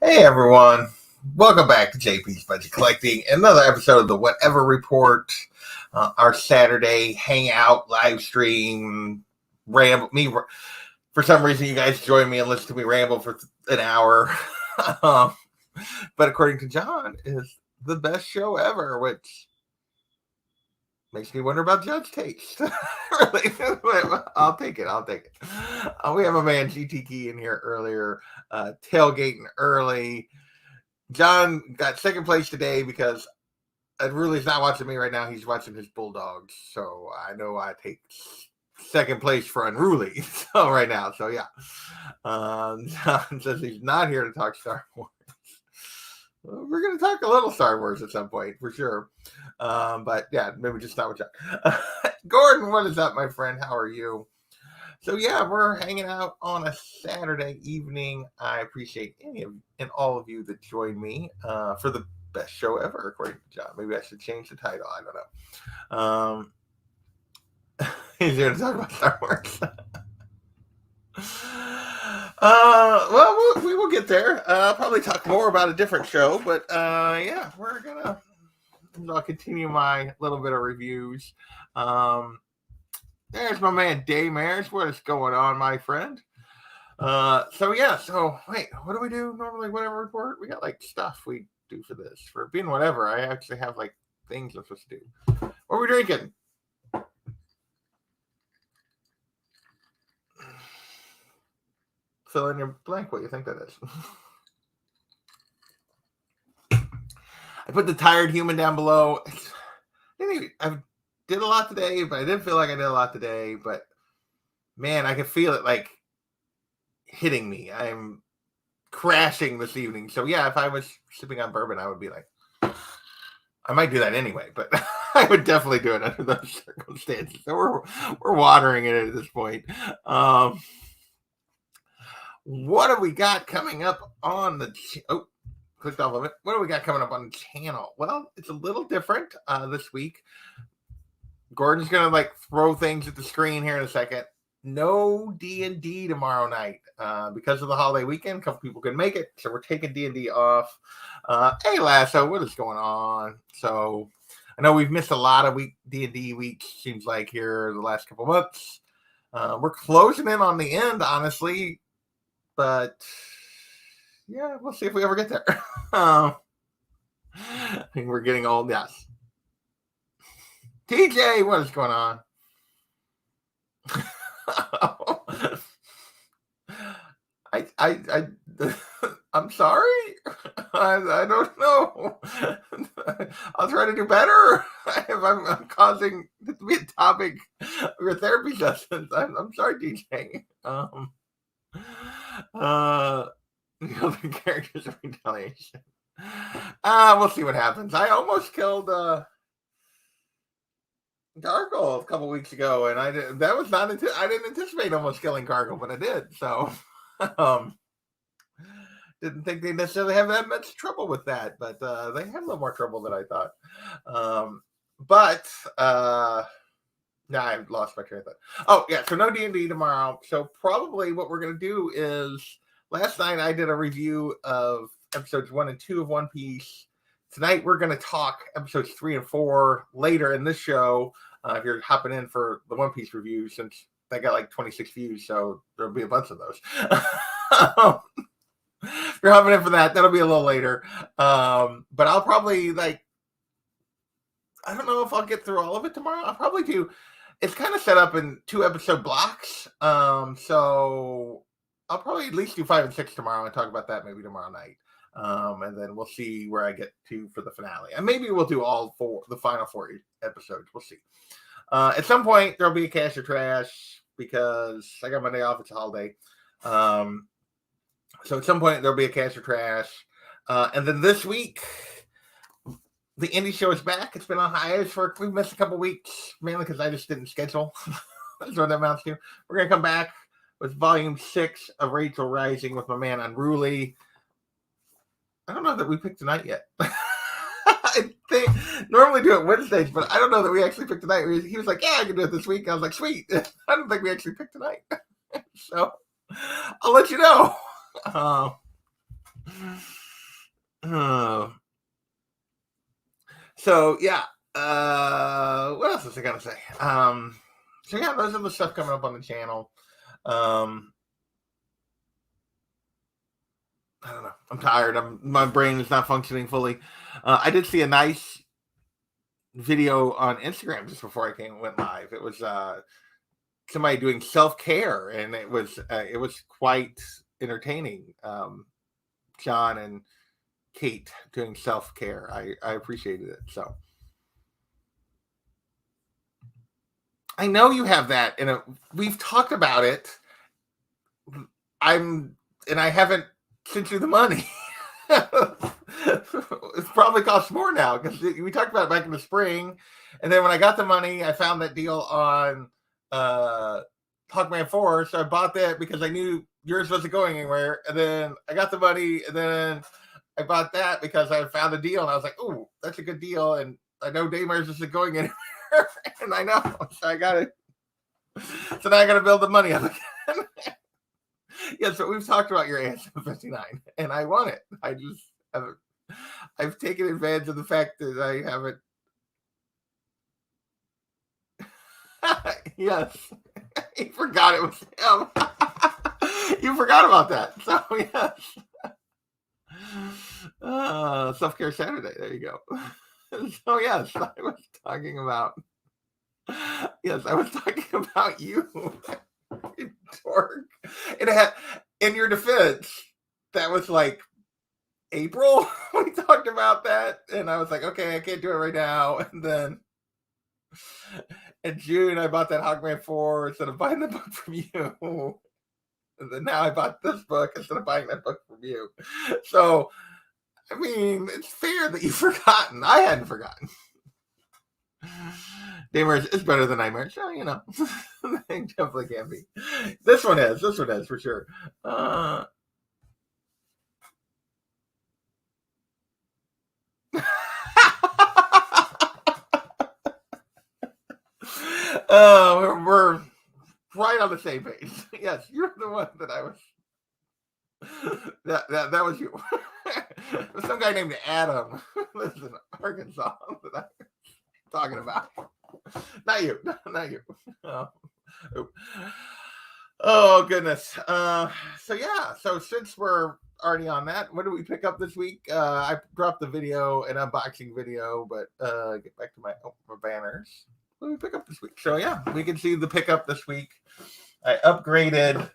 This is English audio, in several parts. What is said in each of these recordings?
Hey everyone, welcome back to JP's Budget Collecting, another episode of the Whatever Report, our Saturday hangout, live stream, ramble. For some reason, you guys join me and listen to me ramble for an hour. But according to John, is the best show ever, which makes me wonder about John's taste. Really, I'll take it. We have a man GT Key in here earlier, tailgating early. John got second place today because Unruly's not watching me right now. He's watching his Bulldogs. So I know I take second place for Unruly right now. So yeah. John says he's not here to talk Star Wars. Well, we're going to talk a little Star Wars at some point for sure. But yeah, maybe just not with John. Gordon, what is up, my friend? How are you? So yeah, we're hanging out on a Saturday evening. I appreciate any of and all of you that join me for the best show ever, according to John. Maybe I should change the title. I don't know. He's here to talk about Star Wars. Well, we will get there. Probably talk more about a different show, but yeah, I'll continue my little bit of reviews. There's my man Daymers. What is going on, my friend? So wait, what do we do normally? Whatever report? We got like stuff we do for this. For being whatever, I actually have like things I'm supposed to do. What are we drinking? Fill in your blank what you think that is. I put the tired human down below. I did a lot today, but I didn't feel like I did a lot today. But man, I could feel it like hitting me. I'm crashing this evening. So yeah, if I was sipping on bourbon, I would be like, I might do that anyway, but I would definitely do it under those circumstances. So we're watering it at this point. What have we got coming up on the clicked off of it. What do we got coming up on the channel? Well, it's a little different this week. Gordon's gonna like throw things at the screen here in a second. No D&D tomorrow night because of the holiday weekend. A couple people couldn't make it, so we're taking D&D off. Hey, Lasso, what is going on? So I know we've missed a lot of D&D weeks. Seems like here the last couple months. We're closing in on the end, honestly, but yeah, we'll see if we ever get there. I think we're getting old. Yes. TJ, what is going on? I'm sorry. I don't know. I'll try to do better if I'm causing this to be a topic of your therapy sessions. I'm sorry, DJ. The characters of retaliation. We'll see what happens. I almost killed Gargle a couple weeks ago, and I didn't anticipate almost killing Gargle, but I did. So didn't think they necessarily have that much trouble with that, but they had a little more trouble than I thought. Now I've lost my train of thought. Oh yeah, so no D&D tomorrow. So probably what we're gonna do is, last night I did a review of episodes 1 and 2 of One Piece. Tonight we're going to talk episodes 3 and 4 later in this show. If you're hopping in for the One Piece review, since they got like 26 views, so there'll be a bunch of those. If you're hopping in for that, that'll be a little later. But I'll probably I don't know if I'll get through all of it tomorrow. I'll probably do. It's kind of set up in 2 episode blocks. So I'll probably at least do 5 and 6 tomorrow and talk about that maybe tomorrow night. And then we'll see where I get to for the finale. And maybe we'll do the final 4 episodes. We'll see. At some point, there'll be a cash or trash because I got Monday off. It's a holiday. So at some point, there'll be a cash or trash. And then this week, the indie show is back. It's been on hiatus we've missed a couple weeks, mainly because I just didn't schedule. That's what that amounts to. We're going to come back with volume 6 of Rachel Rising with my man Unruly. I don't know that we picked tonight yet. I think normally do it Wednesdays, but I don't know that we actually picked tonight. He was like, yeah, I can do it this week. I was like, sweet. I don't think we actually picked tonight. So I'll let you know. So yeah. What else was I gonna say? So yeah, those are the stuff coming up on the channel. I don't know. I'm tired. My brain is not functioning fully. I did see a nice video on Instagram just before I went live. It was somebody doing self-care, and it was quite entertaining. John and Kate doing self-care. I appreciated it. So I know you have that, and we've talked about it. I haven't sent you the money. It's probably costs more now because we talked about it back in the spring, and then when I got the money, I found that deal on Hawkman 4, so I bought that because I knew yours wasn't going anywhere, and then I got the money, and then I bought that because I found a deal, and I was like, "Ooh, that's a good deal," and I know Daymare's isn't going anywhere, and I know, so I got it. So now I got to build the money up again. Yes, but we've talked about your ASM 59, and I want it. I just haven't. I've taken advantage of the fact that I haven't. Yes, you forgot it was him. You forgot about that. So yes. Self-care Saturday. There you go. So yes, I was talking about. Yes, I was talking about you. You dork. It had, in your defense, that was like April. We talked about that, and I was like, okay, I can't do it right now. And then in June, I bought that Hogman 4 instead of buying the book from you. And then now I bought this book instead of buying that book from you. So, I mean, it's fair that you've forgotten. I hadn't forgotten. Daymare is better than Nightmare. So, you know, they definitely can be. This one is for sure. We're right on the same page. Yes, you're the one that I was. That was you. Some guy named Adam lives in Arkansas that I'm talking about. Not you. Not you. Oh goodness. So yeah. So since we're already on that, what did we pick up this week? I dropped the video, an unboxing video, but get back to my banners. What did we pick up this week? So yeah, we can see the pickup this week. I upgraded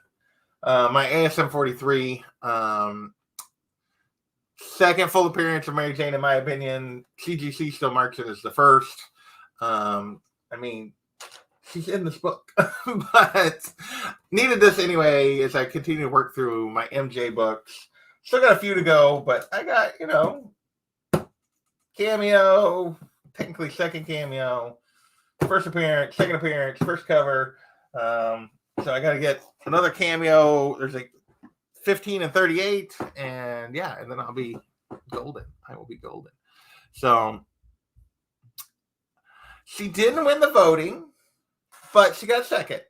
my ASM 43. Second full appearance of Mary Jane, in my opinion. CGC still marks it as the first. I mean, she's in this book, but needed this anyway as I continue to work through my MJ books. Still got a few to go, but I got, cameo, technically second cameo, first appearance, second appearance, first cover. So I got to get another cameo. There's like 15 and 38, and yeah, and then I'll be golden. I will be golden. So she didn't win the voting, but she got second.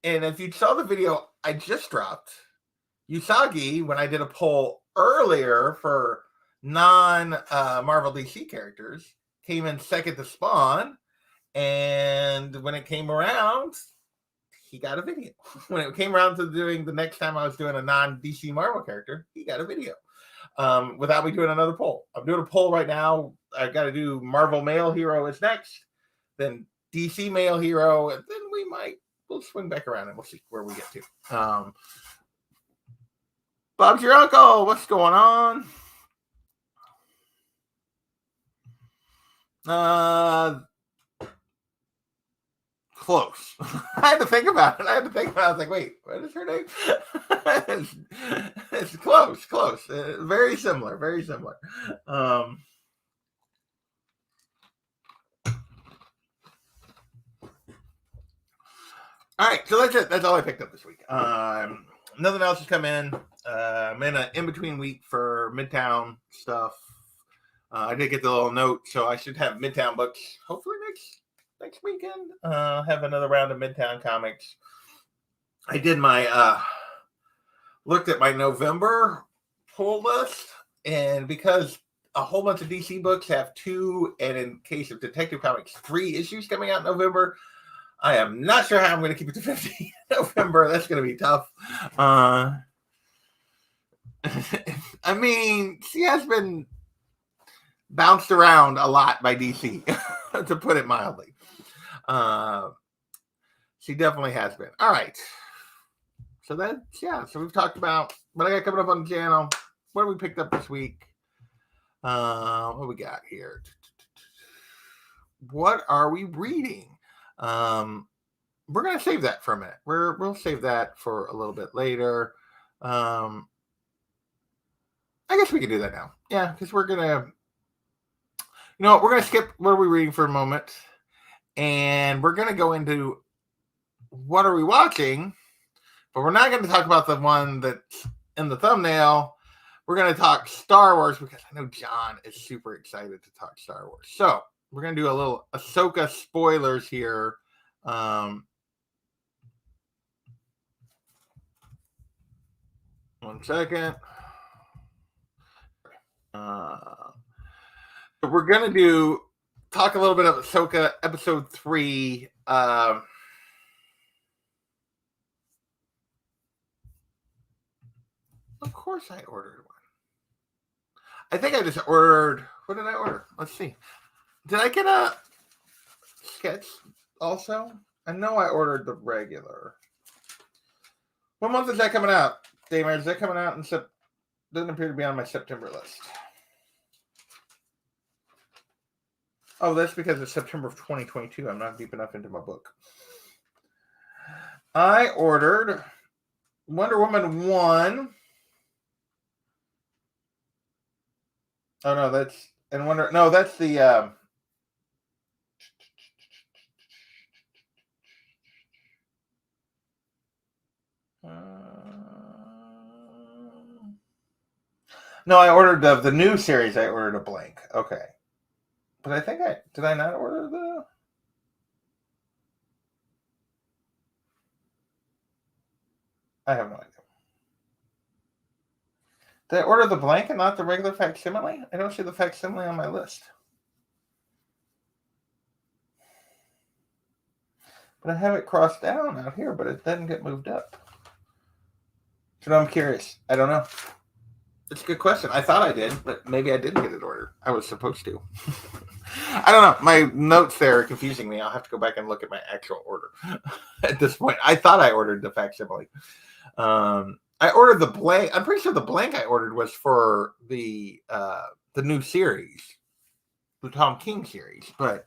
And if you saw the video I just dropped, Usagi, when I did a poll earlier for non-Marvel DC characters, came in second to Spawn. And when it came around, he got a video. When it came around to doing the next time I was doing a non-DC Marvel character, he got a video. Without me doing another poll. I'm doing a poll right now. I got to do Marvel Male Hero is next, then DC Male Hero, and then we'll swing back around and we'll see where we get to. Bob's your uncle. What's going on? Close. I had to think about it. I was like, wait, what is her name? It's close. Very similar. All right, so that's it. That's all I picked up this week. Nothing else has come in. I'm in an in-between week for Midtown stuff. I did get the little note, so I should have Midtown books hopefully next weekend. Have another round of Midtown comics. I did my looked at my November pull list. And because a whole bunch of DC books have 2, and in case of Detective Comics, 3 issues coming out in November, I am not sure how I'm going to keep it to 50 in November. That's going to be tough. I mean, she has been bounced around a lot by DC, to put it mildly. She definitely has been. All right. So so we've talked about what I got coming up on the channel. What have we picked up this week? What we got here? What are we reading? We're going to save that for a minute. We'll save that for a little bit later. I guess we can do that now. Yeah, because we're going to, we're going to skip what are we reading for a moment. And we're going to go into what are we watching. But we're not going to talk about the one that's in the thumbnail. We're going to talk Star Wars because I know John is super excited to talk Star Wars. So we're going to do a little Ahsoka spoilers here. 1 second. We're going to talk a little bit of Ahsoka episode 3. Of course I ordered one. I think I just ordered, what did I order? Let's see. Did I get a sketch also? I know I ordered the regular. What month is that coming out? Damer, is that coming out in September? Doesn't appear to be on my September list. Oh, that's because it's September of 2022. I'm not deep enough into my book. I ordered Wonder Woman 1. Oh no, that's that's the no, I ordered the new series. I ordered a blank. Okay. But I think did I not order the? I have no idea. Did I order the blank and not the regular facsimile? I don't see the facsimile on my list. But I have it crossed down out here, but it doesn't get moved up. So I'm curious. I don't know. It's a good question. I thought I did, but maybe I didn't get it ordered. I was supposed to. I don't know. My notes there are confusing me. I'll have to go back and look at my actual order at this point. I thought I ordered the facsimile. I ordered the blank. I'm pretty sure the blank I ordered was for the new series, the Tom King series, but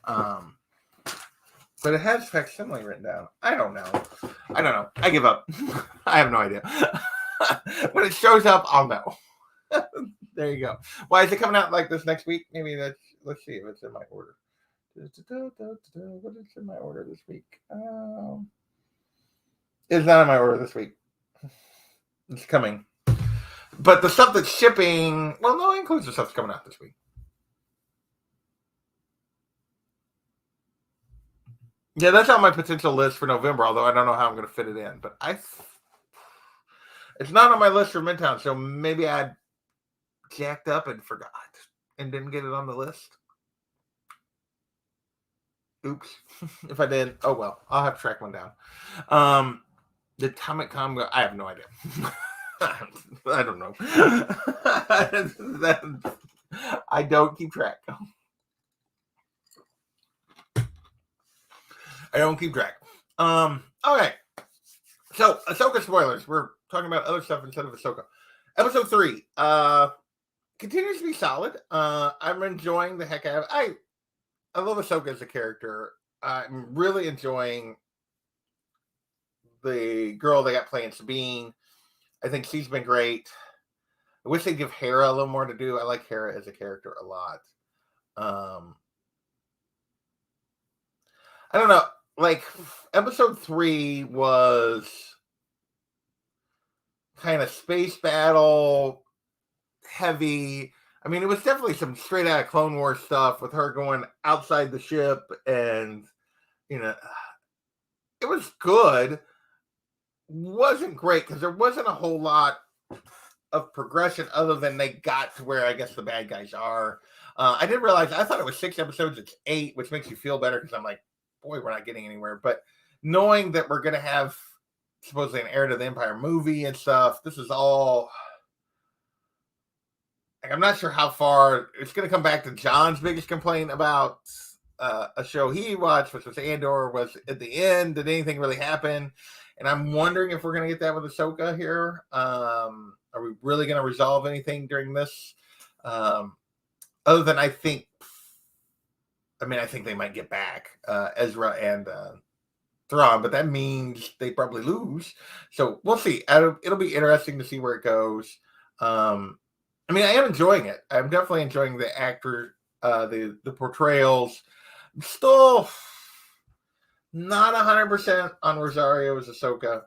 it has facsimile written down. I don't know. I give up. I have no idea. When it shows up, I'll know. There you go. Why is it coming out like this next week? Maybe let's see if it's in my order. What is in my order this week? It's not in my order this week. It's coming. But the stuff that's shipping, well, no, it includes the stuff that's coming out this week. Yeah, that's on my potential list for November, although I don't know how I'm going to fit it in. But it's not on my list for Midtown, so maybe I jacked up and forgot and didn't get it on the list. Oops. If I did, oh well, I'll have to track one down. The Comic Con, I have no idea. I don't know. I don't keep track. I don't keep track. Okay. So, Ahsoka spoilers. We're talking about other stuff instead of Ahsoka. Episode 3. Continues to be solid. I'm enjoying the heck out of it. I love Ahsoka as a character. I'm really enjoying the girl they got playing Sabine. I think she's been great. I wish they'd give Hera a little more to do. I like Hera as a character a lot. I don't know. Like, episode 3 was kind of space battle heavy. I mean, it was definitely some straight out of Clone Wars stuff with her going outside the ship, and it was good. Wasn't great because there wasn't a whole lot of progression other than they got to where I guess the bad guys are. I didn't realize, I thought it was 6 episodes, it's 8, which makes you feel better because I'm like, boy, we're not getting anywhere. But knowing that we're going to have supposedly an Heir to the Empire movie and stuff, this is all, I'm not sure how far it's going to come back to John's biggest complaint about a show he watched, which was Andor, was at the end, did anything really happen? And I'm wondering if we're going to get that with Ahsoka here. Are we really going to resolve anything during this? Other than I think they might get back Ezra and Thrawn, but that means they probably lose. So we'll see. It'll be interesting to see where it goes. I am enjoying it. I'm definitely enjoying the actor, the portrayals. I'm still not 100% on Rosario's Ahsoka.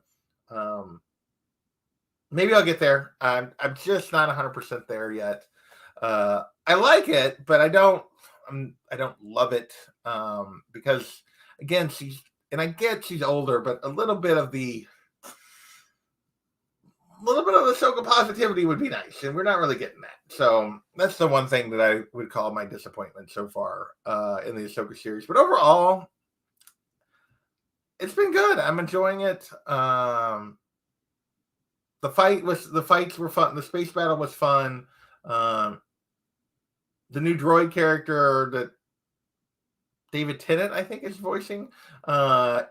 Maybe I'll get there. I'm just not 100% there yet. I like it, but I don't love it because again, I get she's older, but a little bit of the Ahsoka positivity would be nice, and we're not really getting that. So that's the one thing that I would call my disappointment so far in the Ahsoka series. But overall, it's been good. I'm enjoying it. The fights were fun. The space battle was fun. The new droid character that David Tennant, I think, is voicing,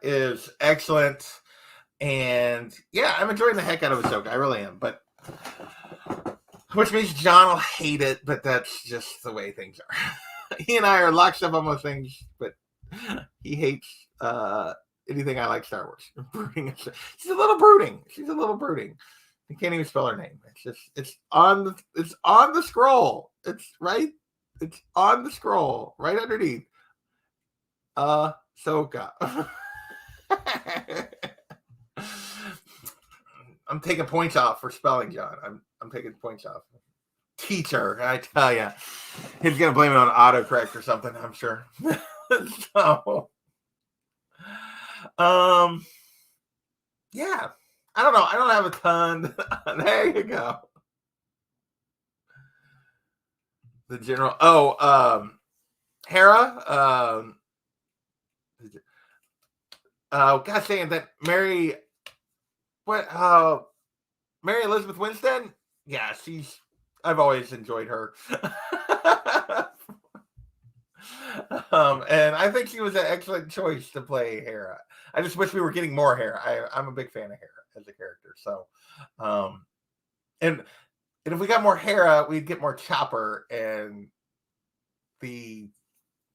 is excellent. And yeah, I'm enjoying the heck out of Ahsoka. I really am. But which means John will hate it, but that's just the way things are. He and I are lockstep on most things, but he hates anything I like Star Wars. She's a little brooding. I can't even spell her name. It's on the scroll. It's on the scroll right underneath. Ahsoka. I'm taking points off for spelling, John. I'm taking points off. Teacher, I tell you, he's gonna blame it on autocorrect or something, I'm sure. So, yeah, I don't know. I don't have a ton. There you go. The general. Oh, Hera. God saying that Mary. What? Mary Elizabeth Winstead? Yeah, I've always enjoyed her. And I think she was an excellent choice to play Hera. I just wish we were getting more Hera. I'm a big fan of Hera as a character. So, and if we got more Hera, we'd get more Chopper, and the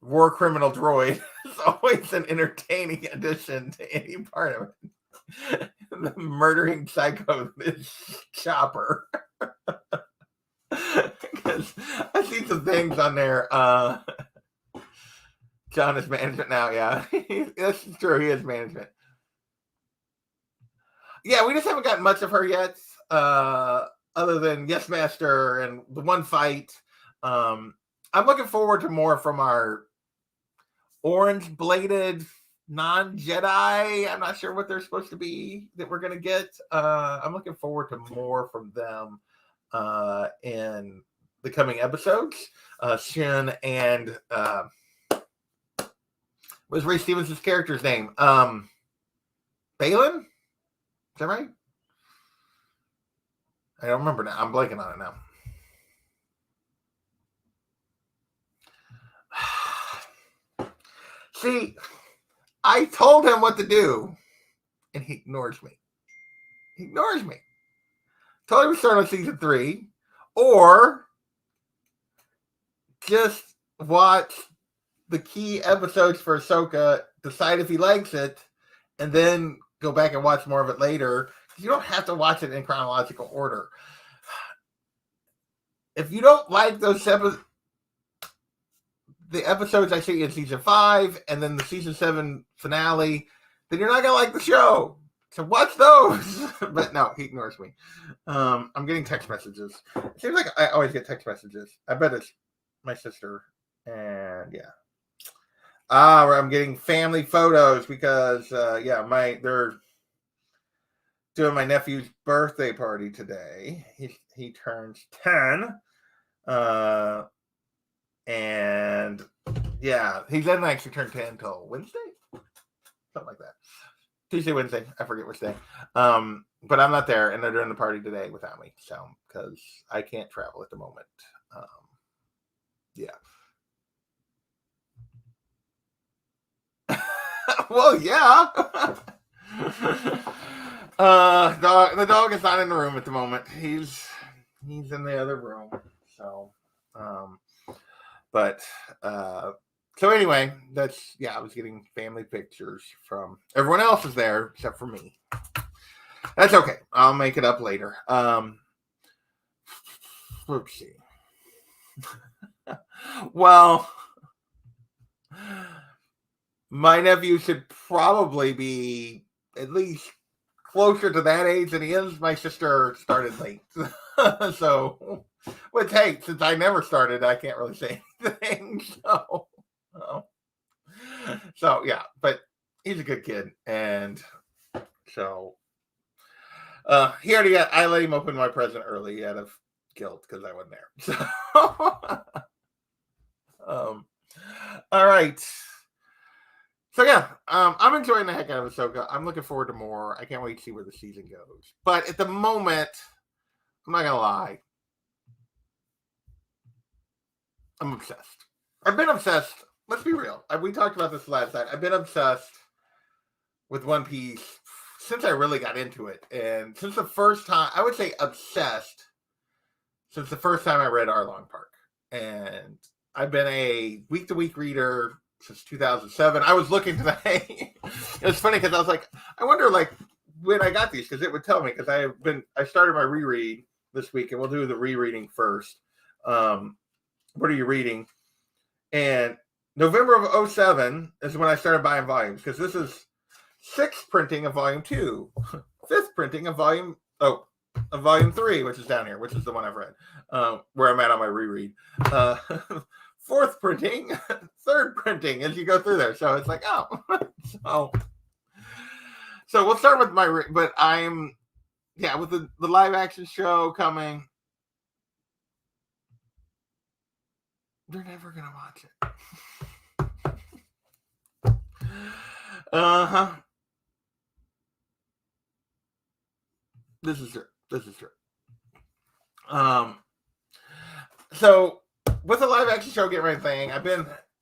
war criminal droid is always an entertaining addition to any part of it. The murdering psycho is Chopper. Because I see some things on there. John is management now, yeah. That's true, he is management. Yeah, we just haven't gotten much of her yet, other than Yes Master and the one fight. I'm looking forward to more from our orange-bladed non-Jedi. I'm not sure what they're supposed to be that we're going to get. I'm looking forward to more from them in the coming episodes. Shin and what's Ray Stevens' character's name? Balin? Is that right? I don't remember now. I'm blanking on it now. See, I told him what to do, and he ignores me. Told him to start on season 3, or just watch the key episodes for Ahsoka, decide if he likes it, and then go back and watch more of it later. You don't have to watch it in chronological order. If you don't like those the episodes I see in season 5 and then the season 7 finale, then you're not going to like the show. So watch those. But no, he ignores me. I'm getting text messages. It seems like I always get text messages. I bet it's my sister. And yeah. I'm getting family photos because, they're doing my nephew's birthday party today. He turns 10. And yeah, he doesn't actually turn 10 until Wednesday, something like that. Tuesday, Wednesday, I forget which day. But I'm not there, and they're doing the party today without me, so because I can't travel at the moment. Yeah. Well, yeah. The dog is not in the room at the moment. He's in the other room. So, but so anyway, I was getting family pictures from everyone else is there except for me. That's okay. I'll make it up later. Let's see. Well, my nephew should probably be at least closer to that age than he is. My sister started late. So, which, hey, since I never started, I can't really say anything. So yeah, but he's a good kid. And so he already I let him open my present early out of guilt because I wasn't there. So, all right. So yeah, I'm enjoying the heck out of Ahsoka. I'm looking forward to more. I can't wait to see where the season goes. But at the moment, I'm not gonna lie, I'm obsessed. I've been obsessed. Let's be real. We talked about this last night. I've been obsessed with One Piece since I really got into it, and since the first time, I would say obsessed since the first time I read Arlong Park. And I've been a week-to-week reader since 2007. I was looking today. It was funny because I was like, I wonder like when I got these, because it would tell me, because I started my reread this week, and we'll do the rereading first. What are you reading? And November of 2007 is when I started buying volumes, because this is 6th printing of volume 2, 5th printing of volume 3, which is down here, which is the one I've read, where I'm at on my reread. 4th printing, 3rd printing as you go through there. So it's like, oh. So we'll start with but I'm, with the live action show coming. They're never going to watch it. Uh-huh. This is true. So with the live action show getting ready thing,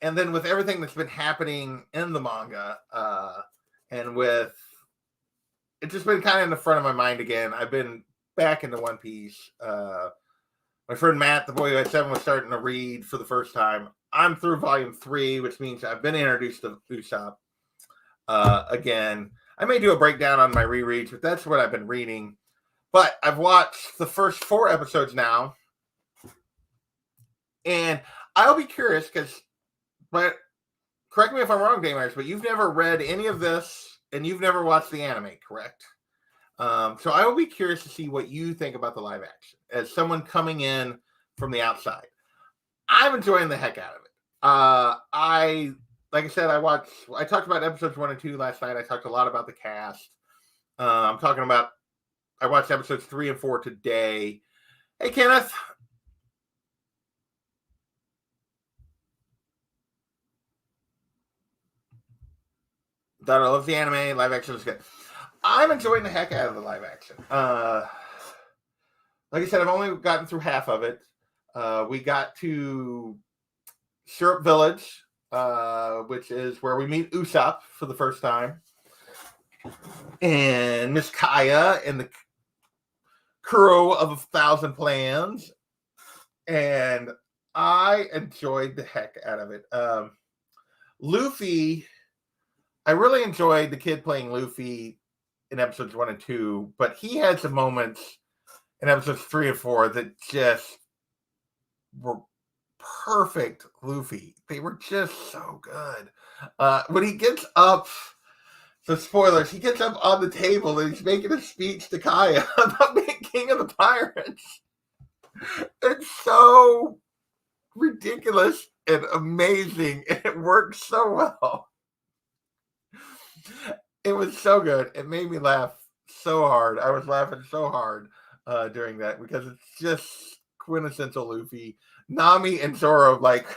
and then with everything that's been happening in the manga, and with it's just been kind of in the front of my mind again. I've been back into One Piece. My friend Matt, the boy who had 7, was starting to read for the first time. I'm through volume 3, which means I've been introduced to Usopp again. I may do a breakdown on my rereads, but that's what I've been reading. But I've watched the first 4 episodes now. And I'll be curious but correct me if I'm wrong, Daymars, but you've never read any of this and you've never watched the anime, correct? So I will be curious to see what you think about the live action as someone coming in from the outside. I'm enjoying the heck out of it. Like I said, I talked about episodes 1 and 2 last night. I talked a lot about the cast. I watched episodes 3 and 4 today. Hey, Kenneth. Thought I love the anime. Live action is good. I'm enjoying the heck out of the live action. Like I said, I've only gotten through half of it. We got to Syrup Village, which is where we meet Usopp for the first time. And Miss Kaya and the crew of 1,000 Plans. And I enjoyed the heck out of it. Luffy, I really enjoyed the kid playing Luffy in episodes 1 and 2, but he had some moments in episodes 3 and 4 that just were perfect Luffy. They were just so good. When he gets up, so spoilers, he gets up on the table and he's making a speech to Kaya about being king of the pirates. It's so ridiculous and amazing, and it works so well. It was so good. It made me laugh so hard. I was laughing so hard during that because it's just quintessential Luffy. Nami and Zoro, like,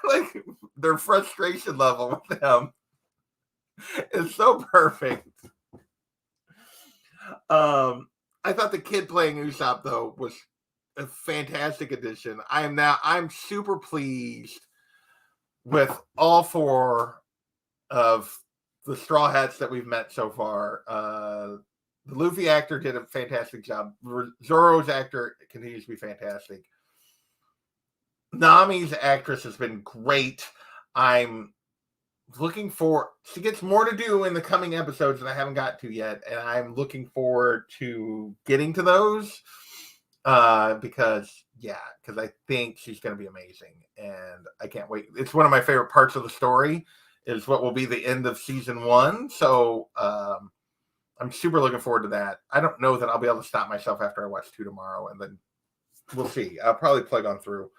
like their frustration level with them is so perfect. I thought the kid playing Usopp though was a fantastic addition. I'm super pleased with all four of the Straw Hats that we've met so far. The Luffy actor did a fantastic job. Zoro's actor continues to be fantastic. Nami's actress has been great. I'm looking for, she gets more to do in the coming episodes that I haven't got to yet, and I'm looking forward to getting to those because I think she's going to be amazing, and I can't wait. It's one of my favorite parts of the story is what will be the end of season 1, so I'm super looking forward to that. I don't know that I'll be able to stop myself after I watch 2 tomorrow, and then we'll see. I'll probably plug on through.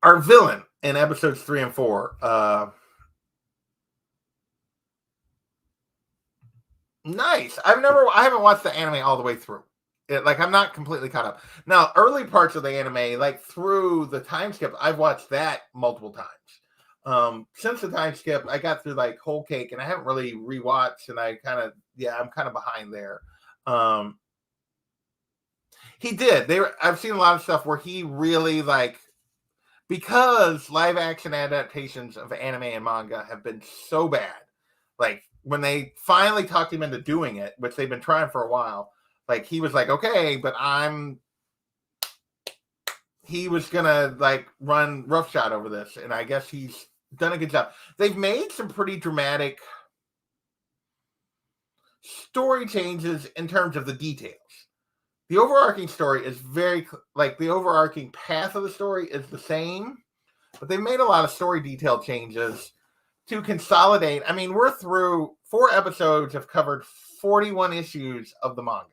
Our villain in episodes 3 and 4. Nice. I haven't watched the anime all the way through. I'm not completely caught up. Now, early parts of the anime, like through the time skip, I've watched that multiple times. Since the time skip, I got through like Whole Cake, and I haven't really rewatched, and I'm kind of behind there. He did. I've seen a lot of stuff where he really because live action adaptations of anime and manga have been so bad. Like when they finally talked him into doing it, which they've been trying for a while, like he was like, okay, but he was gonna like run roughshod over this, and I guess he's done a good job. They've made some pretty dramatic story changes in terms of the details. The overarching story is the overarching path of the story is the same, but they made a lot of story detail changes to consolidate. I mean, we're through 4 episodes, have covered 41 issues of the manga.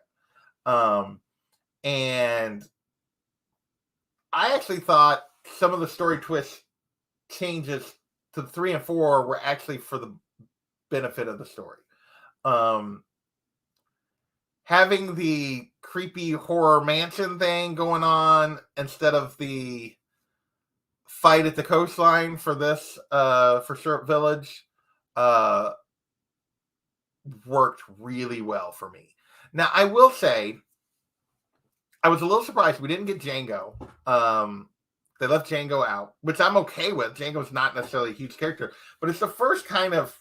And I actually thought some of the story twist changes to 3 and 4 were actually for the benefit of the story. Having the creepy horror mansion thing going on instead of the fight at the coastline for this for Syrup Village worked really well for me. Now I will say I was a little surprised we didn't get Django. They left Django out, which I'm okay with. Django's not necessarily a huge character, but it's the first kind of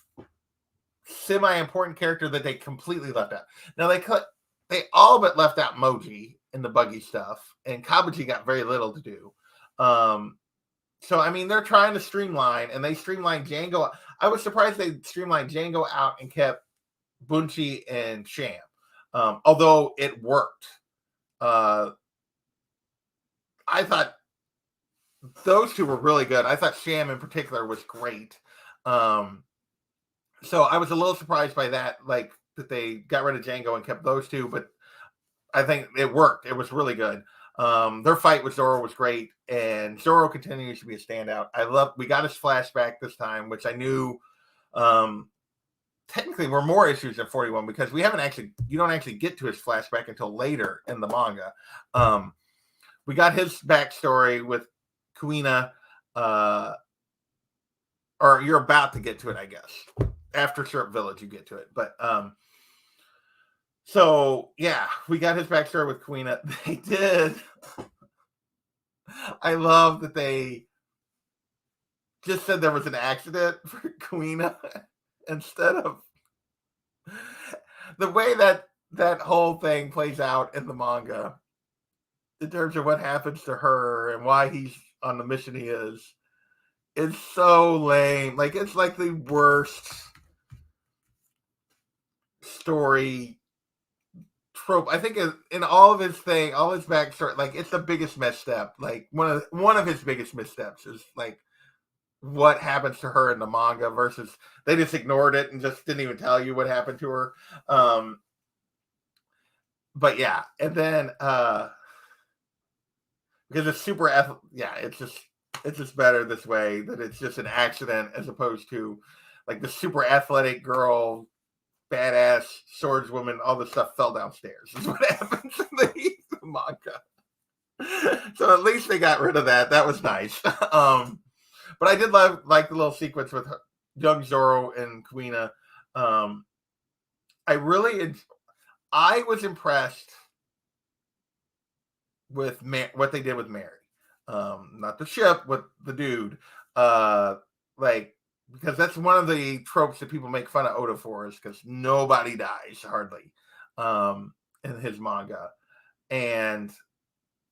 semi-important character that they completely left out. Now they all but left out Moji in the buggy stuff, and Kabuji got very little to do. So, I mean, they're trying to streamline, and they streamlined Django. I was surprised they streamlined Django out and kept Bunchi and Sham, although it worked. I thought those two were really good. I thought Sham in particular was great. So I was a little surprised by that, like that they got rid of Django and kept those two, but I think it worked. It was really good. Their fight with Zoro was great, and Zoro continues to be a standout. We got his flashback this time, which I knew technically were more issues than 41 because you don't actually get to his flashback until later in the manga. We got his backstory with Kuina, or you're about to get to it, I guess. After Syrup Village, you get to it. But so yeah, we got his backstory with Kuina. They did. I love that they just said there was an accident for Kuina instead of the way that whole thing plays out in the manga in terms of what happens to her and why he's on the mission he is. It's so lame. Like, it's like the worst story trope. I think in all of his backstory, like, it's the biggest misstep. Like, one of his biggest missteps is like what happens to her in the manga versus they just ignored it and just didn't even tell you what happened to her. But yeah, and then because it's super it's just better this way, that it's just an accident as opposed to like the super athletic girl badass swordswoman, all this stuff fell downstairs. Is what happens in the manga. So at least they got rid of that. That was nice. But I did like the little sequence with young Zoro and Kuina. I was impressed with what they did with Mary. Not the ship, with the dude. Because that's one of the tropes that people make fun of Oda for, is because nobody dies hardly in his manga, and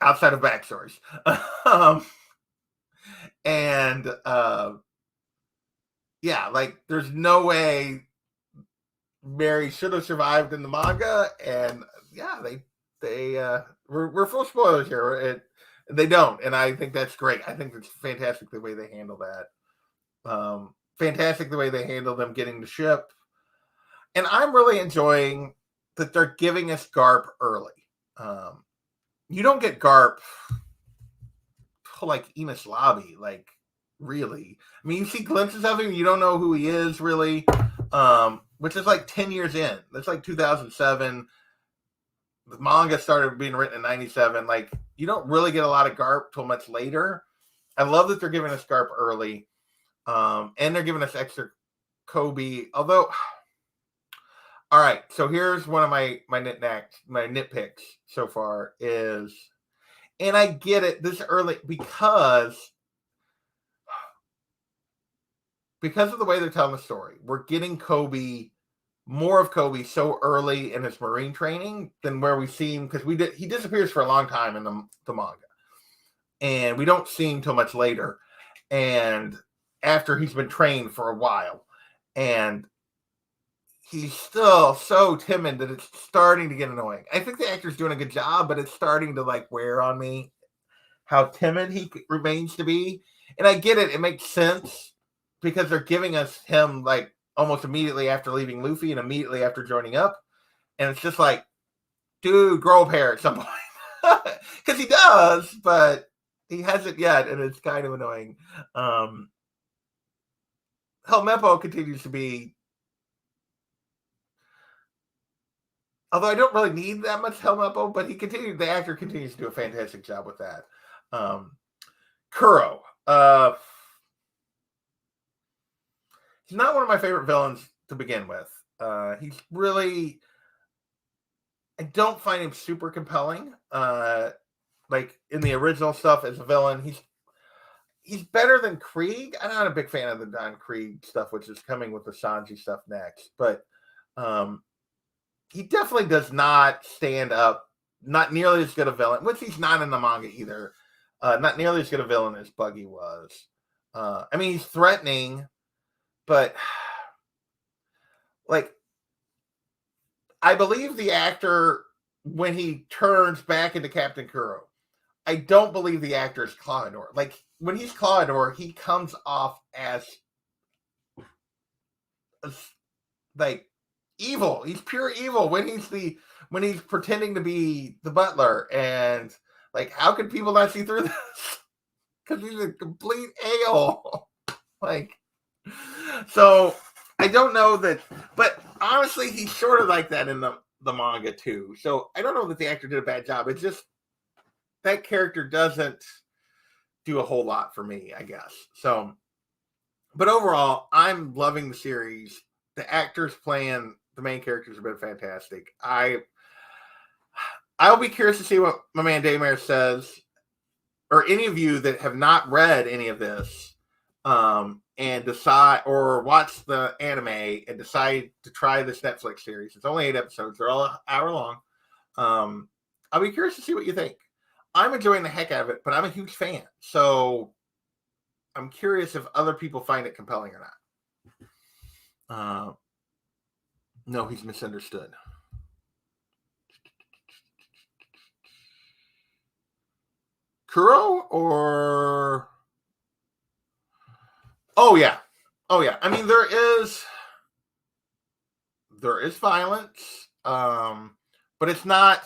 outside of backstories. Yeah, like there's no way Mary should have survived in the manga, and yeah, we're full spoilers here. They don't, and I think that's great. I think it's fantastic the way they handle that. Fantastic the way they handle them getting the ship, and I'm really enjoying that they're giving us Garp early. You don't get Garp like Enos Lobby, like really. I mean, you see glimpses of him, you don't know who he is really, which is like 10 years in. That's like 2007. The manga started being written in 97. Like, you don't really get a lot of Garp till much later. I love that they're giving us Garp early, and they're giving us extra Kobe. Although, all right, so here's one of my nitpicks so far is, and I get it this early because of the way they're telling the story. We're getting more of Kobe so early in his Marine training than where we see him, because he disappears for a long time in the manga, and we don't see him till much later, and after he's been trained for a while, and he's still so timid that it's starting to get annoying. I think the actor's doing a good job, but it's starting to like wear on me how timid he remains to be. And I get it. It makes sense because they're giving us him like almost immediately after leaving Luffy and immediately after joining up. And it's just like, dude, grow a pair at some point. Because he does, but he hasn't yet. And it's kind of annoying. Helmeppo continues to be, although I don't really need that much Helmeppo, but the actor continues to do a fantastic job with that. Kuro. He's not one of my favorite villains to begin with. He's really, I don't find him super compelling. Like in the original stuff as a villain, he's better than Krieg. I'm not a big fan of the Don Krieg stuff, which is coming with the Sanji stuff next. But he definitely does not stand up. Not nearly as good a villain, which he's not in the manga either. Not nearly as good a villain as Buggy was. I mean, he's threatening, but like, I believe the actor when he turns back into Captain Kuro. I don't believe the actor is Clawdor. Like, when he's Clawdor, he comes off as like evil. He's pure evil when he's pretending to be the butler, and like, how could people not see through this? Because he's a complete a-hole. Like, so I don't know that, but honestly, he's sort of like that in the manga too. So I don't know that the actor did a bad job. It's just that character doesn't do a whole lot for me, I guess. So, but overall, I'm loving the series. The actors playing the main characters have been fantastic. I'll be curious to see what my man Daymare says, or any of you that have not read any of this, and decide or watch the anime and decide to try this Netflix series. It's only 8 episodes. They're all an hour long. I'll be curious to see what you think. I'm enjoying the heck out of it, but I'm a huge fan. So I'm curious if other people find it compelling or not. No, he's misunderstood. Kuro or... Oh yeah. I mean, there is violence, but it's not.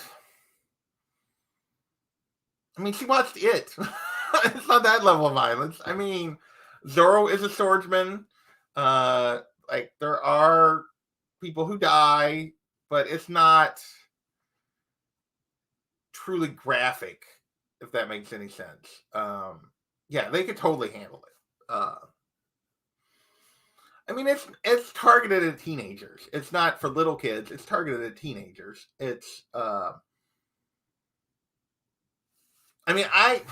I mean, she watched it. It's not that level of violence. I mean, Zoro is a swordsman. Like, there are people who die, but it's not truly graphic, if that makes any sense. Yeah, they could totally handle it. I mean, it's targeted at teenagers. It's not for little kids. It's targeted at teenagers. It's I mean, I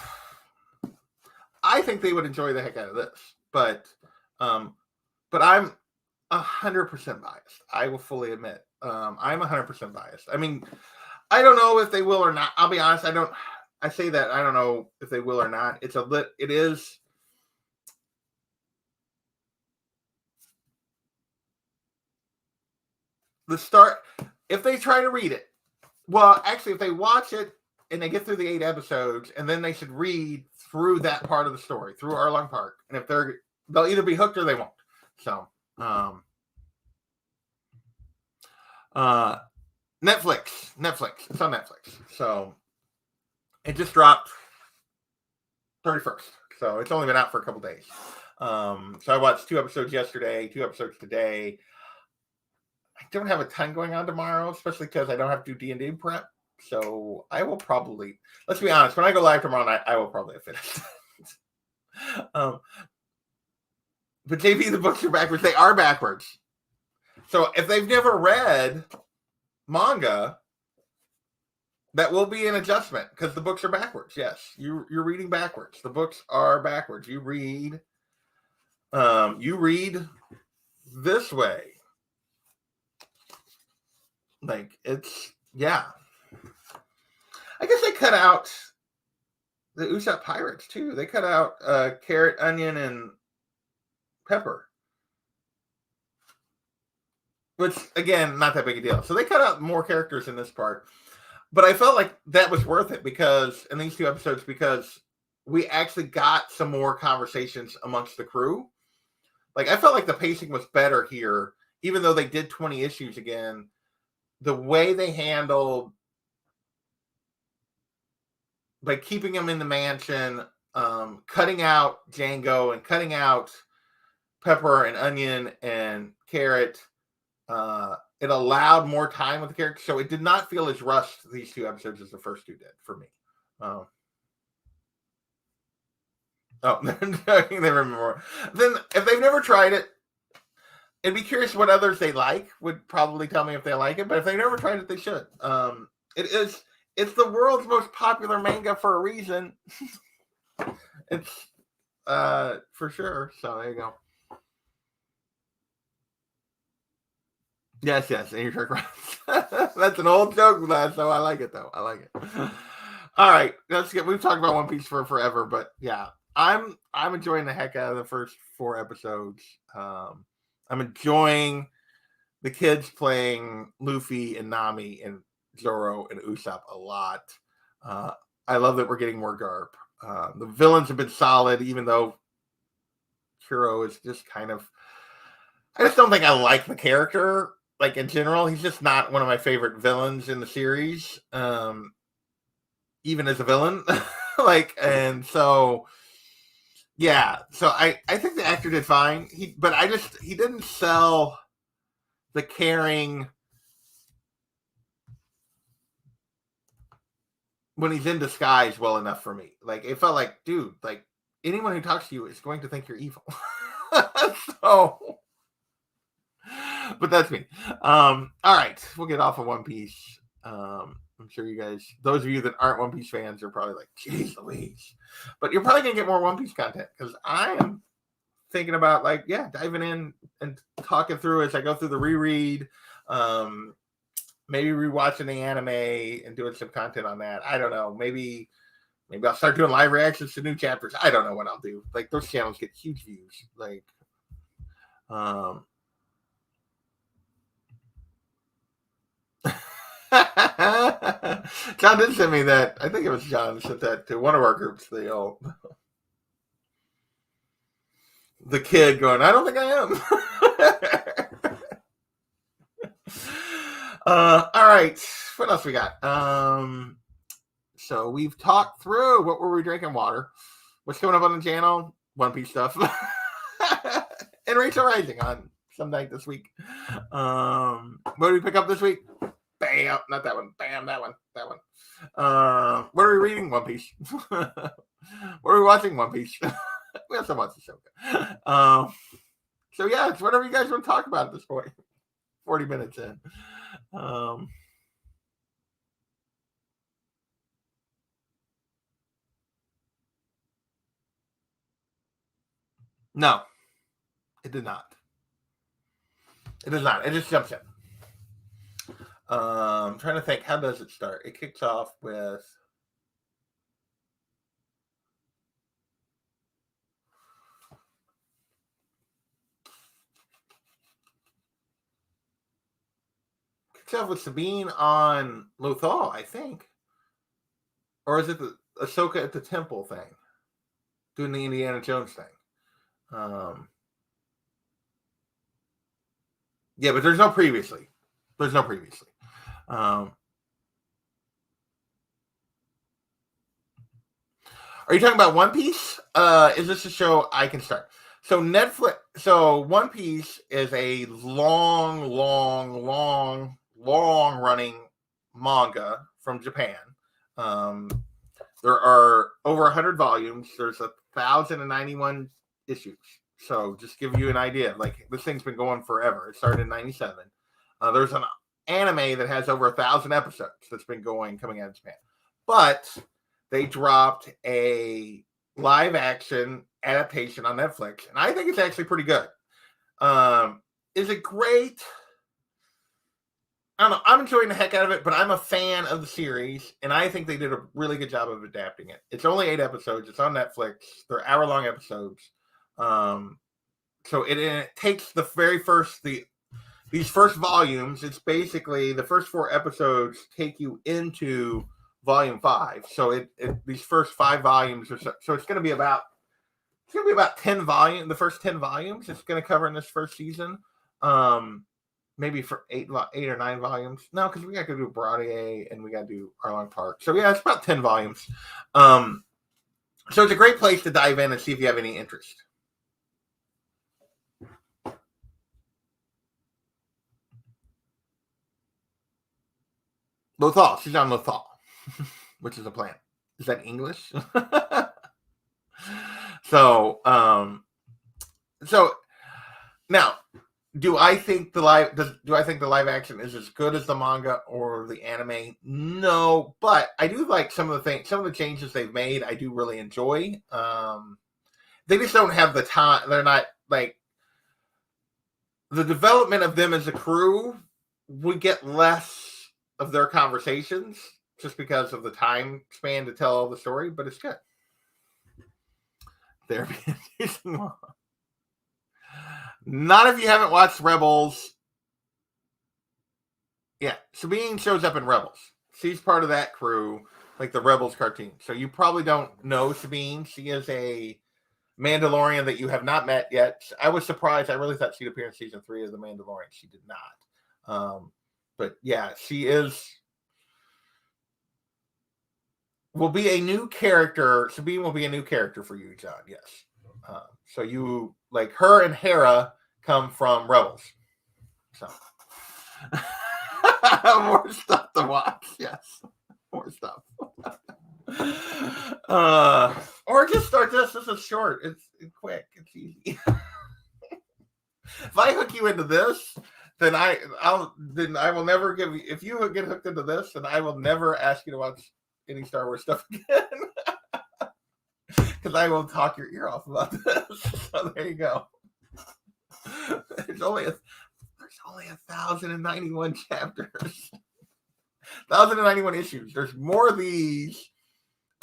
think they would enjoy the heck out of this, but I'm 100% biased. I will fully admit, I'm 100% biased. I mean, I don't know if they will or not. I'll be honest. I say that I don't know if they will or not. It is. The start, if they try to read it, well, actually, if they watch it and they get through the 8 episodes, and then they should read through that part of the story, through Arlong Park, and if they'll either be hooked or they won't. So, Netflix, it's on Netflix. So, it just dropped 31st. So it's only been out for a couple days. So I watched 2 episodes yesterday, 2 episodes today. I don't have a ton going on tomorrow, especially because I don't have to do D&D prep. So I will probably, let's be honest, when I go live tomorrow night, I will probably have finished. But JP, the books are backwards. They are backwards. So if they've never read manga, that will be an adjustment because the books are backwards. Yes, you're reading backwards. The books are backwards. You read this way. Like it's, yeah. I guess they cut out the Usopp Pirates too. They cut out carrot, onion, and pepper. Which again, not that big a deal. So they cut out more characters in this part. But I felt like that was worth it because in these 2 episodes, because we actually got some more conversations amongst the crew. Like I felt like the pacing was better here, even though they did 20 issues again. The way they handled by keeping him in the mansion, cutting out Django and cutting out pepper and onion and carrot, it allowed more time with the character, so it did not feel as rushed these 2 episodes as the first 2 did for me. They remember more. Then, if they've never tried it, I'd be curious what others they like. Would probably tell me if they like it, but if they've never tried it, they should. It's the world's most popular manga for a reason. It's for sure. So there you go. Yes, and you're correct. That's an old joke, lad, so I like it though. I like it. All right, we've talked about One Piece for forever, but yeah, I'm enjoying the heck out of the first 4 episodes. I'm enjoying the kids playing Luffy and Nami and Zoro and Usopp a lot. I love that we're getting more Garp. The villains have been solid, even though Kuro is just kind of, I just don't think I like the character. Like in general, he's just not one of my favorite villains in the series. Even as a villain. And so yeah. So I think the actor did fine. He didn't sell the caring when he's in disguise well enough for me. Like it felt like, dude, like anyone who talks to you is going to think you're evil. So but that's me. All right, we'll get off of One Piece. I'm sure you guys, those of you that aren't One Piece fans, are probably like, "Jeez Louise!" But you're probably gonna get more One Piece content because I am thinking about diving in and talking through as I go through the reread. Maybe rewatching the anime and doing some content on that. I don't know. Maybe I'll start doing live reactions to new chapters. I don't know what I'll do. Like those channels get huge views. Like, John did send me that. I think it was John who sent that to one of our groups. The kid going, I don't think I am. All right. What else we got? So we've talked through what were we drinking? Water. What's coming up on the channel? One Piece stuff. And Rachel Rising on some night this week. What did we pick up this week? Bam, not that one. Bam, that one. What are we reading? One Piece. What are we watching? One Piece. We have so much to show. So yeah, it's whatever you guys want to talk about at this point. 40 minutes in. No, it did not. It does not. It just jumps in. I'm trying to think. How does it start? It kicks off with. Kicks off with Sabine on Lothal, I think. Or is it the Ahsoka at the temple thing? Doing the Indiana Jones thing. Yeah, but there's no previously. Are you talking about One Piece? Is this a show I can start? So Netflix. So One Piece is a long running manga from Japan. There are over 100 volumes. There's 1,091 issues. So just give you an idea. Like, this thing's been going forever. It started in 97. There's an anime that has over 1,000 episodes that's been coming out of Japan. But they dropped a live action adaptation on Netflix, and I think it's actually pretty good. Is it great? I don't know. I'm enjoying the heck out of it, but I'm a fan of the series, and I think they did a really good job of adapting it. It's only 8 episodes. It's on Netflix. They're hour-long episodes. So it takes the very first these first volumes. It's basically the first 4 episodes take you into volume 5. So these first 5 volumes are so it's going to be about 10 volumes. The first 10 volumes it's going to cover in this first season. Maybe for 8 or 9 volumes. No, because we got to do Baradier and we got to do Arlong Park. So yeah, it's about 10 volumes. So it's a great place to dive in and see if you have any interest. Lothal. She's on Lothal, which is a planet. Is that English? So now, do I think the live action is as good as the manga or the anime? No, but I do like some of the changes they've made. I do really enjoy. They just don't have the time. They're not like the development of them as a crew. We get less of their conversations just because of the time span to tell the story, but it's good. They're using not if you haven't watched Rebels. Yeah, Sabine shows up in Rebels. She's part of that crew, like the Rebels cartoon. So you probably don't know Sabine. She is a Mandalorian that you have not met yet. I was surprised. I really thought she'd appear in season 3 of The Mandalorian. She did not. But yeah, she will be a new character. Sabine will be a new character for you, John. Yes. So you like her and Hera come from Rebels. So more stuff to watch. Yes, more stuff. Or just start this. This is short. It's quick. It's easy. If I hook you into this, then I will never give you. If you get hooked into this, then I will never ask you to watch any Star Wars stuff again. Because I will talk your ear off about this. So there you go. There's only 1,091 chapters. 1,091 issues. There's more of these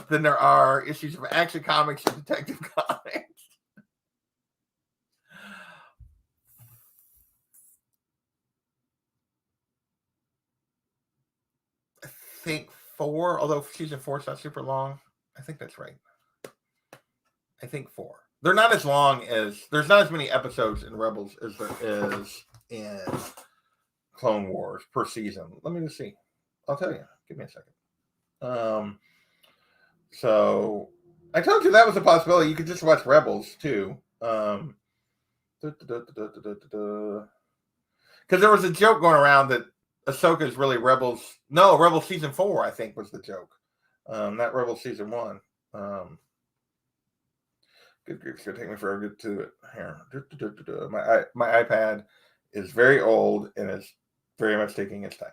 than there are issues of Action Comics and Detective Comics. I think 4, although season 4 is not super long. I think that's right. I think 4. They're not as long as there's not as many episodes in Rebels as there is in Clone Wars per season. Let me just see. I'll tell you. Give me a second. So I told you that was a possibility. You could just watch Rebels too. there was a joke going around that Ahsoka is really Rebels. No, Rebels season 4, I think, was the joke. Not Rebels season 1. Good grief, it's gonna take me forever to get to it. Here, my iPad is very old and is very much taking its time.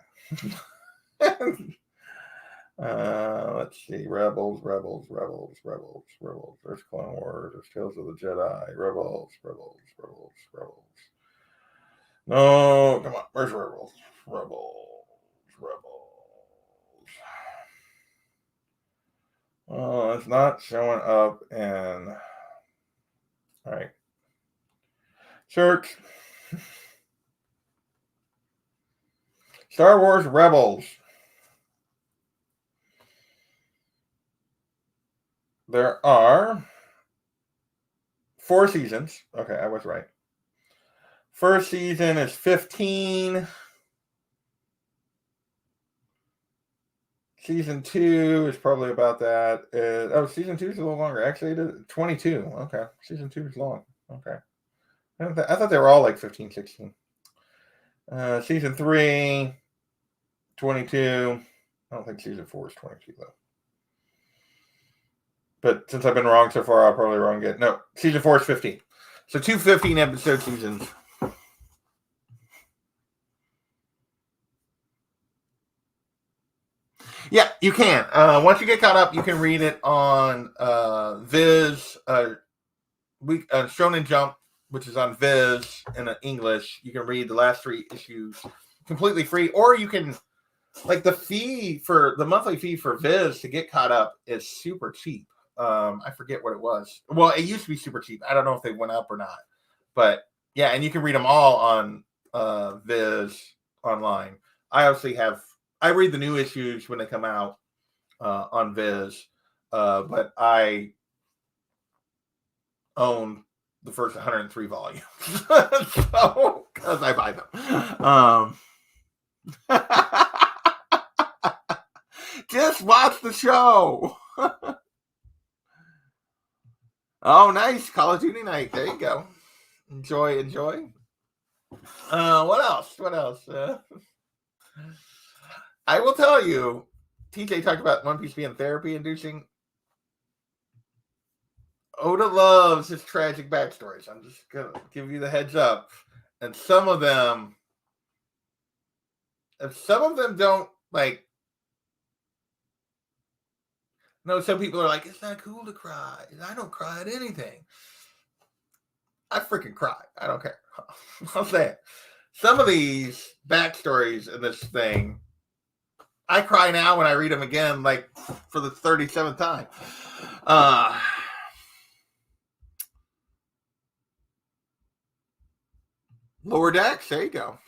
Let's see. Rebels. There's Clone Wars. There's Tales of the Jedi. Rebels. No, come on. Where's Rebels? Oh, it's not showing up in. All right. Search. Star Wars Rebels. There are 4 seasons. Okay, I was right. First season is 15. Season 2 is probably about that. Season 2 is a little longer. Actually, it is 22. Okay. Season 2 is long. Okay. I thought they were all like 15, 16. Season 3, 22. I don't think season 4 is 22, though. But since I've been wrong so far, I'll probably wrong again. No, season 4 is 15. So 2 15-episode seasons. Yeah, you can. Once you get caught up, you can read it on Viz, Shonen Jump, which is on Viz in English. You can read the last 3 issues completely free, or you can, like, the monthly fee for Viz to get caught up is super cheap. I forget what it was. Well, it used to be super cheap. I don't know if they went up or not, but yeah, and you can read them all on Viz online. I read the new issues when they come out on Viz, but I own the first 103 volumes, so because I buy them. Just watch the show. Oh, nice. Call of Duty night. There you go. Enjoy. What else? I will tell you, TJ talked about One Piece being therapy inducing. Oda loves his tragic backstories. I'm just going to give you the heads up. And some of them don't, like, no, some people are like, it's not cool to cry. I don't cry at anything. I freaking cry. I don't care. I'll say it. Some of these backstories in this thing, I cry now when I read them again, like for the 37th time. Lower Decks, there you go.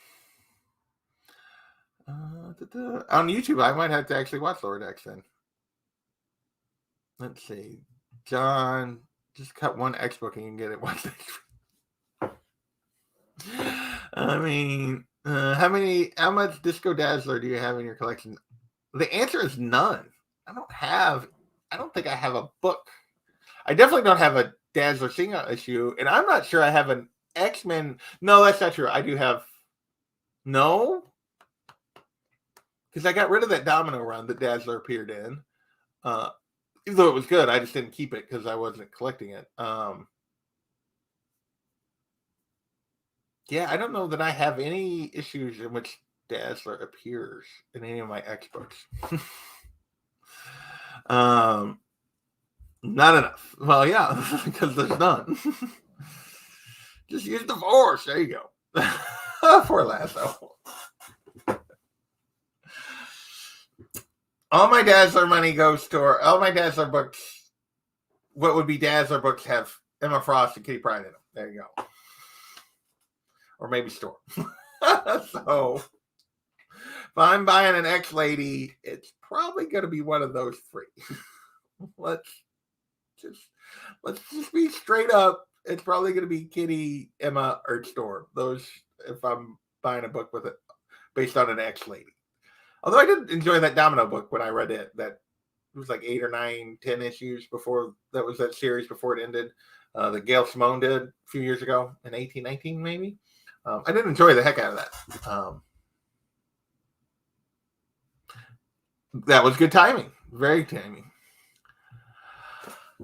On YouTube, I might have to actually watch Lower Decks then. Let's see. John, just cut one X book and you can get it watched next week. I mean, how much Disco Dazzler do you have in your collection? The answer is none. I don't think I have a book. I definitely don't have a Dazzler single issue, and I'm not sure I have an X-Men. No, that's not true. I do have. No, because I got rid of that Domino run that Dazzler appeared in. Even though it was good, I just didn't keep it because I wasn't collecting it. Yeah, I don't know that I have any issues in which Dazzler appears in any of my X books. Not enough. Well, yeah, because there's none. Just use the Force. There you go. Poor Lasso. All my Dazzler money goes to all my Dazzler books. What would be Dazzler books have Emma Frost and Kitty Pryde in them. There you go. Or maybe Storm. So if I'm buying an X-Lady, it's probably going to be one of those 3. Let's just be straight up. It's probably going to be Kitty, Emma, or Storm. Those, if I'm buying a book with it based on an X-Lady. Although I did enjoy that Domino book when I read it. That It was like 8 or 9, 10 issues before that was that series before it ended. That Gail Simone did a few years ago in 1819, maybe. I did enjoy the heck out of that. That was good timing. Very timing.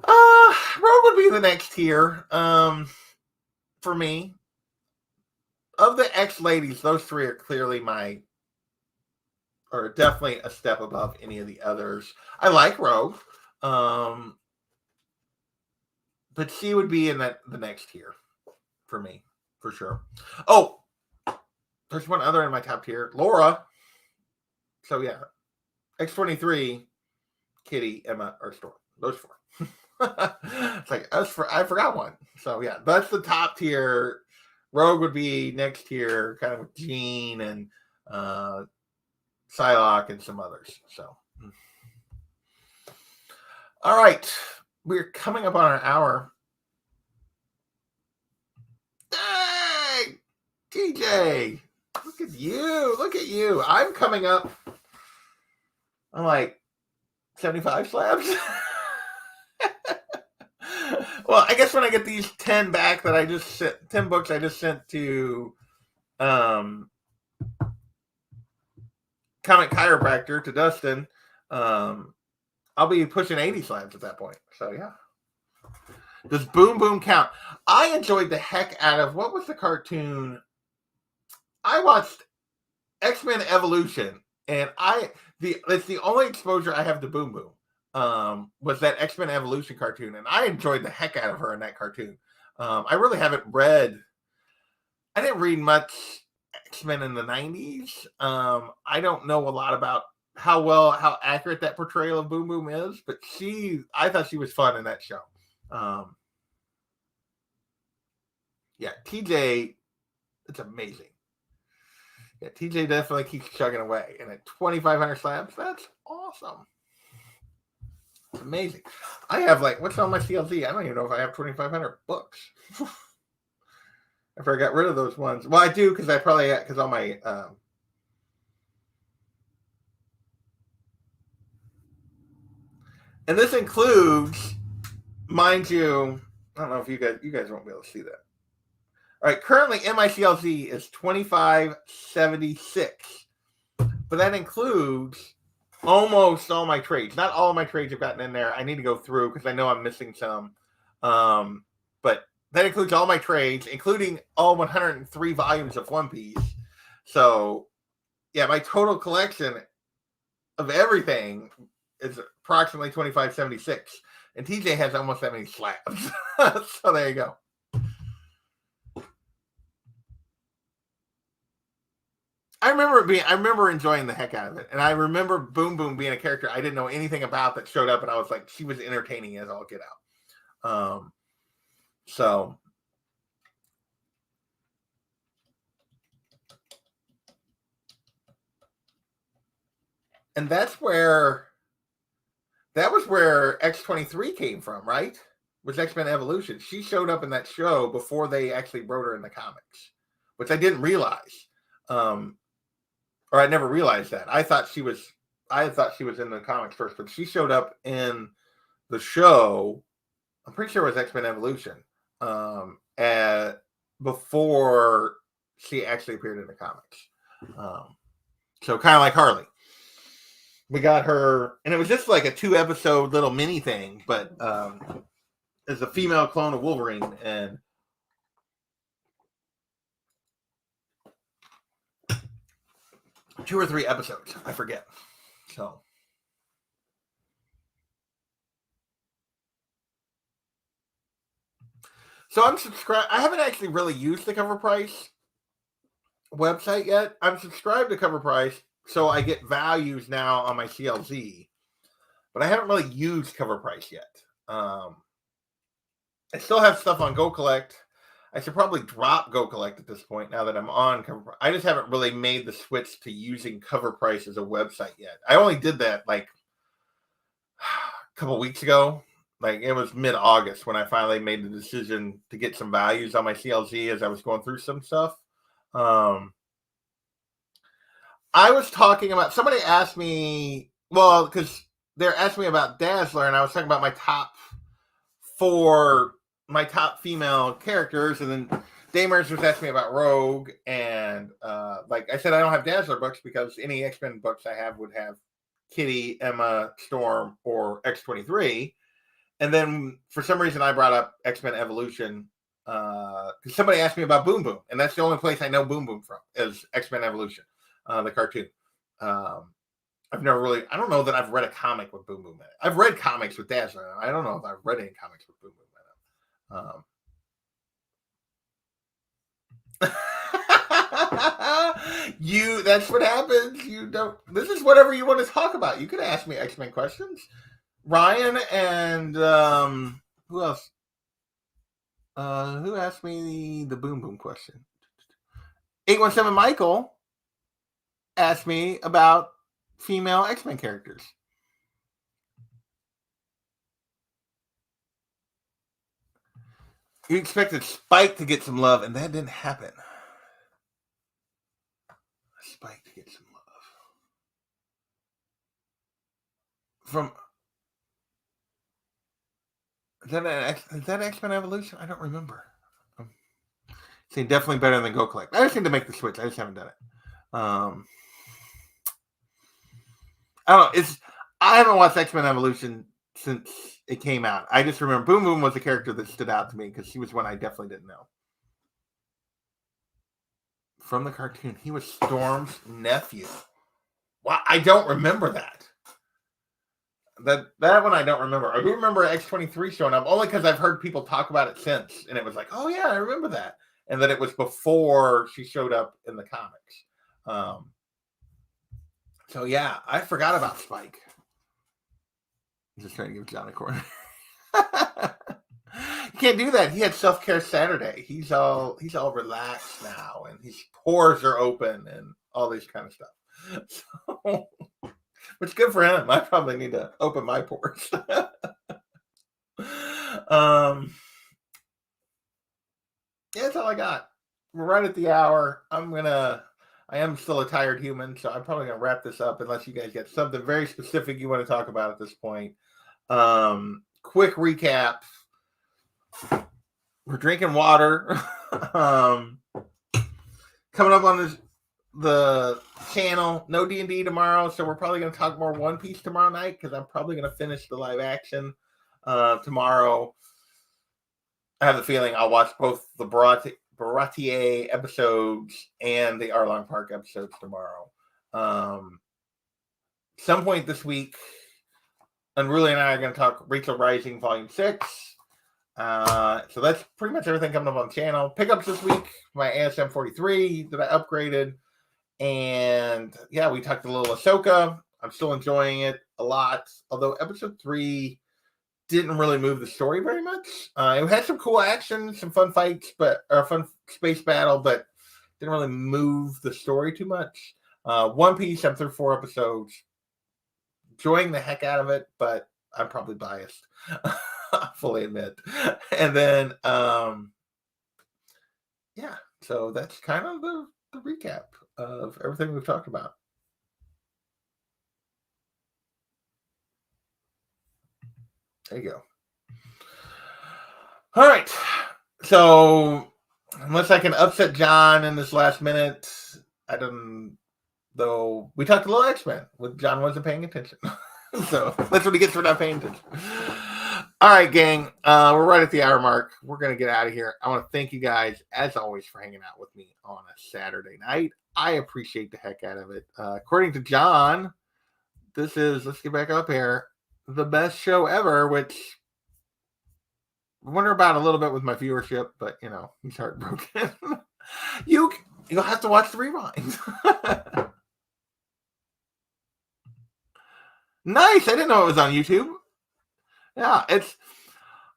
Rogue would be the next tier. For me. Of the X ladies, those three are clearly are definitely a step above any of the others. I like Rogue. But she would be in the next tier for me, for sure. Oh, there's one other in my top tier, Laura. So yeah, X-23, Kitty, Emma, or Storm. Those four. It's like I forgot one. So yeah, that's the top tier. Rogue would be next tier, kind of with Jean and Psylocke and some others. So, all right, we're coming up on our hour. Hey, TJ, look at you! Look at you! I'm coming up. I'm like 75 slabs. Well, I guess when I get these 10 back that I just sent, 10 books I just sent to Comic Chiropractor, to Dustin, I'll be pushing 80 slabs at that point. So yeah. Does Boom Boom count? I enjoyed the heck out of, what was the cartoon? I watched X-Men Evolution, and it's the only exposure I have to Boom Boom. Was that X-Men Evolution cartoon, and I enjoyed the heck out of her in that cartoon. I really haven't read. I didn't read much X-Men in the 90s. I don't know a lot about how accurate that portrayal of Boom Boom is, but I thought she was fun in that show. Yeah, TJ, it's amazing. Yeah, TJ definitely keeps chugging away, and at 2,500 slabs, that's awesome. It's amazing. I have what's on my CLZ? I don't even know if I have 2,500 books. After I got rid of those ones. Well, I do, because all my and this includes, mind you, I don't know if you guys won't be able to see that. All right, currently MICLZ is 2,576, but that includes almost all my trades. Not all of my trades have gotten in there. I need to go through because I know I'm missing some. But that includes all my trades, including all 103 volumes of One Piece. So, yeah, my total collection of everything is approximately 2,576. And TJ has almost that many slabs. So there you go. I remember enjoying the heck out of it. And I remember Boom Boom being a character I didn't know anything about that showed up, and I was like, she was entertaining as all get out. So and that was where X-23 came from, right? Was X-Men Evolution. She showed up in that show before they actually wrote her in the comics, which I didn't realize. Or I never realized that. I thought she was in the comics first, but she showed up in the show. I'm pretty sure it was X-Men Evolution. Before she actually appeared in the comics. So kind of like Harley. We got her, and it was just like a 2-episode little mini thing, but as a female clone of Wolverine, and 2 or 3 episodes, I forget. So I'm subscribed. I haven't actually really used the Cover Price website yet. I'm subscribed to Cover Price, so I get values now on my CLZ, but I haven't really used Cover Price yet. I still have stuff on Go Collect. I should probably drop Go Collect at this point now that I'm on Cover Price. I just haven't really made the switch to using Cover Price as a website yet. I only did that like a couple weeks ago. Like it was mid-August when I finally made the decision to get some values on my CLZ as I was going through some stuff. I was talking about, somebody asked me, well, because they're asking me about Dazzler, and I was talking about my top female characters, and then Damers was asking me about Rogue, and like I said, I don't have Dazzler books because any X-Men books I have would have Kitty, Emma, Storm, or X-23. And then for some reason I brought up X-Men Evolution because somebody asked me about Boom Boom, and that's the only place I know Boom Boom from is X-Men Evolution, the cartoon. I've never really, I don't know that I've read a comic with Boom Boom in it. I've read comics with Dazzler. I don't know if I've read any comics with Boom Boom in it. That's what happens. This is whatever you want to talk about. You could ask me X-Men questions. Ryan and who else? Who asked me the Boom Boom question? 817 Michael asked me about female X-Men characters. You expected Spike to get some love, and that didn't happen. Spike to get some love. Is that X-Men Evolution? I don't remember. See, definitely better than Go Collect. I just need to make the switch. I just haven't done it. I don't know. I haven't watched X-Men Evolution since it came out. I just remember Boom Boom was a character that stood out to me because she was one I definitely didn't know. From the cartoon, he was Storm's nephew. Wow, I don't remember that. That one I don't remember. I do remember X-23 showing up only because I've heard people talk about it since, and it was like, oh yeah, I remember that, and that it was before she showed up in the comics. So yeah, I forgot about Spike. I'm just trying to give John a corner. You can't do that. He had self-care Saturday. He's all relaxed now, and his pores are open and all this kind of stuff. So, which is good for him. I probably need to open my pores. Yeah, that's all I got. We're right at the hour. I am still a tired human, so I'm probably gonna wrap this up unless you guys get something very specific you want to talk about at this point. Quick recap. We're drinking water. Coming up on the channel, no D&D tomorrow, so we're probably going to talk more One Piece tomorrow night because I'm probably going to finish the live action tomorrow. I have the feeling I'll watch both the Baratier episodes and the Arlong Park episodes tomorrow. Some point this week, Unruly and I are going to talk Rachel Rising Volume 6. So that's pretty much everything coming up on the channel. Pickups this week, my ASM 43 that I upgraded. And yeah, we talked a little Ahsoka. I'm still enjoying it a lot. Although episode 3 didn't really move the story very much. It had some cool action, some fun fights, but a fun space battle, but didn't really move the story too much. One Piece, I'm through 4 episodes. Enjoying the heck out of it, but I'm probably biased. I fully admit. And then yeah, so that's kind of the recap of everything we've talked about. There you go. All right. So unless I can upset John in this last minute, I don't. Though we talked a little X-Men, John wasn't paying attention. So that's what he gets for not paying attention. All right, gang. We're right at the hour mark. We're going to get out of here. I want to thank you guys, as always, for hanging out with me on a Saturday night. I appreciate the heck out of it. According to John, this is, let's get back up here, the best show ever, which I wonder about a little bit with my viewership, but, you know, he's heartbroken. You'll have to watch the rewind. Nice. I didn't know it was on YouTube. Yeah, it's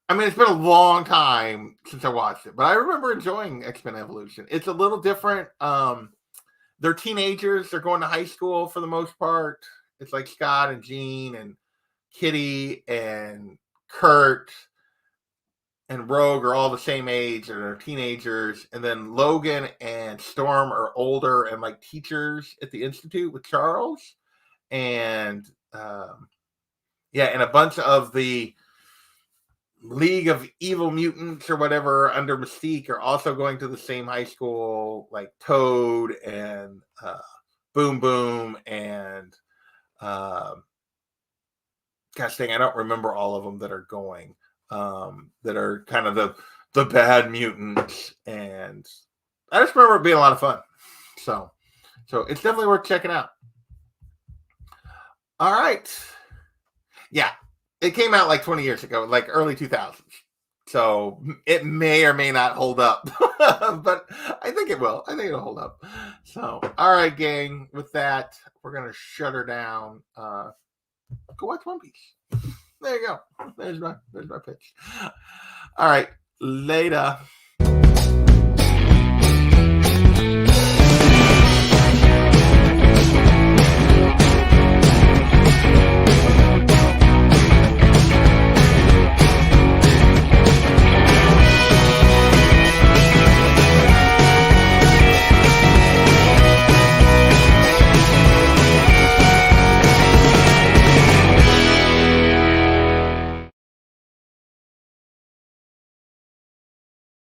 been a long time since I watched it, but I remember enjoying X-Men Evolution. It's a little different. They're teenagers. They're going to high school for the most part. It's like Scott and Jean and Kitty and Kurt and Rogue are all the same age and are teenagers. And then Logan and Storm are older and like teachers at the Institute with Charles. And Yeah, and a bunch of the League of Evil Mutants or whatever under Mystique are also going to the same high school, like Toad and Boom Boom and gosh dang, I don't remember all of them that are going. That are kind of the bad mutants, and I just remember it being a lot of fun. So it's definitely worth checking out. All right, yeah, it came out like 20 years ago, like early 2000s. So it may or may not hold up, but I think it will. I think it'll hold up. So, all right, gang. With that, we're gonna shut her down. Go watch One Piece. There you go. There's my pitch. All right. Later.